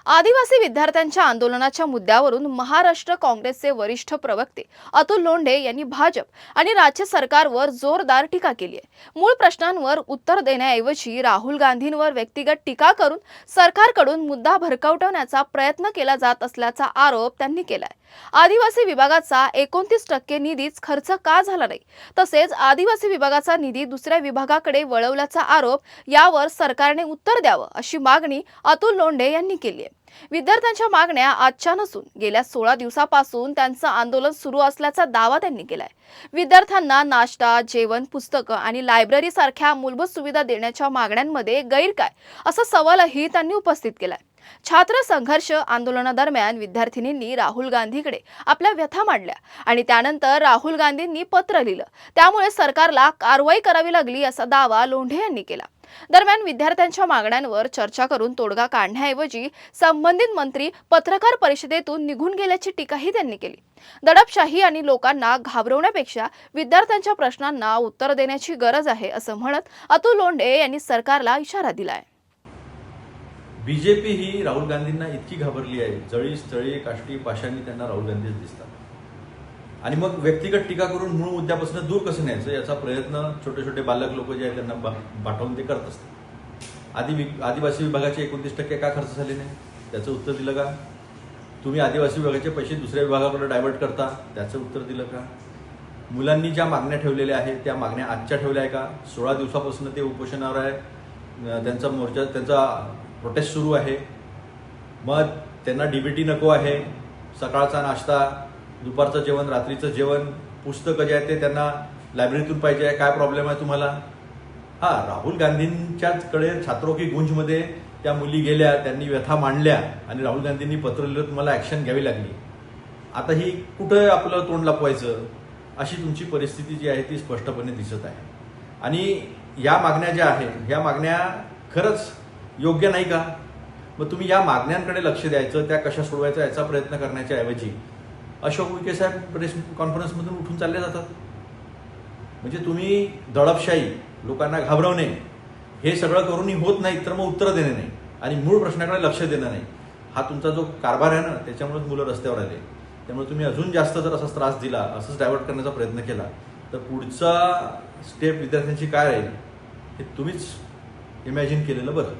आदिवासी विद्यार्थ्यांच्या आंदोलनाच्या मुद्द्यावरून महाराष्ट्र काँग्रेसचे वरिष्ठ प्रवक्ते अतुल लोंढे यांनी भाजप आणि राज्य सरकारवर जोरदार टीका केली आहे। मूळ प्रश्नांवर उत्तर देण्याऐवजी राहुल गांधींवर व्यक्तिगत टीका करून सरकारकडून मुद्दा भरकटवण्याचा प्रयत्न केला जात असल्याचा आरोप त्यांनी केलाय। आदिवासी विभागाचा 29% निधीच खर्च का झाला नाही, तसेच आदिवासी विभागाचा निधी दुसऱ्या विभागाकडे वळवल्याचा आरोप यावर सरकारने उत्तर द्यावं अशी मागणी अतुल लोंढे यांनी केली आहे। विद्यार्थ्यांच्या मागण्या आजच्या नसून गेल्या 16 दिवसापासून त्यांचं आंदोलन सुरू असल्याचा दावा त्यांनी केलाय। विद्यार्थ्यांना नाश्ता, जेवण, पुस्तकं आणि लायब्ररी सारख्या मूलभूत सुविधा देण्याच्या मागण्यांमध्ये गैर काय असा सवालही त्यांनी उपस्थित केलाय। छात्र संघर्ष आंदोलनादरम्यान विद्यार्थिनींनी राहुल गांधीकडे आपल्या व्यथा मांडल्या आणि त्यानंतर राहुल गांधींनी पत्र लिहिलं, त्यामुळे सरकारला कारवाई करावी लागली असा दावा लोंढे यांनी केला। दरम्यान विद्यार्थ्यांच्या मागण्यांवर चर्चा करून तोडगा काढण्याऐवजी संबंधित मंत्री पत्रकार परिषदेतून निघून गेल्याची टीकाही त्यांनी केली। दडपशाही आणि लोकांना घाबरवण्यापेक्षा विद्यार्थ्यांच्या प्रश्नांना उत्तर देण्याची गरज आहे असं म्हणत अतुल लोंढे यांनी सरकारला इशारा दिलाय। बीजेपी ही राहुल गांधींना इतकी घाबरली आहे, जळी स्थळी काष्टी पाशांनी त्यांना राहुल गांधीच दिसतात आणि मग व्यक्तिगत टीका करून मूळ मुद्द्यापासून दूर कसं न्यायचं याचा प्रयत्न छोटे छोटे बालक लोक जे आहेत त्यांना पाठवून ते करत असतात। आदिवासी विभागाचे 29% का खर्च झाले नाही त्याचं उत्तर दिलं का? तुम्ही आदिवासी विभागाचे पैसे दुसऱ्या विभागाकडे डायव्हर्ट करता त्याचं उत्तर दिलं का? मुलांनी ज्या मागण्या ठेवलेल्या आहेत त्या मागण्या आजच्या ठेवल्या आहे का? 16 दिवसापासून ते उपोषणावर आहे, त्यांचा मोर्चा त्यांचा प्रोटेस्ट सुरू आहे। मग त्यांना डीबीटी नको आहे, सकाळचा नाश्ता, दुपारचं जेवण, रात्रीचं जेवण, पुस्तकं जे आहे ते त्यांना लायब्ररीतून पाहिजे आहे। काय प्रॉब्लेम आहे तुम्हाला? राहुल गांधींच्याकडे छात्रों की गुंजमध्ये त्या मुली गेल्या, त्यांनी व्यथा मांडल्या आणि राहुल गांधींनी पत्र लिहिलं, तुम्हाला ॲक्शन घ्यावी लागली। आता ही कुठं आपलं तोंड लपवायचं अशी तुमची परिस्थिती जी आहे ती स्पष्टपणे दिसत आहे। आणि या मागण्या ज्या आहेत या मागण्या खरंच योग्य नाही का? मग तुम्ही या मागण्यांकडे लक्ष द्यायचं, त्या कशा सोडवायचा याचा प्रयत्न करण्याच्या ऐवजी अशोक उईके साहेब प्रेस कॉन्फरन्समधून उठून चालले जातात। म्हणजे तुम्ही दडपशाही, लोकांना घाबरवणे हे सगळं करूनही होत नाही, तर मग उत्तर देणे नाही आणि मूळ प्रश्नाकडे लक्ष देणं नाही, हा तुमचा जो कारभार आहे ना त्याच्यामुळेच मुलं रस्त्यावर आले। त्यामुळे तुम्ही अजून जास्त जर असा त्रास दिला, असंच डायव्हर्ट करण्याचा प्रयत्न केला तर पुढचा स्टेप विद्यार्थ्यांची काय राहील हे तुम्हीच इमॅजिन केलेलं बरं।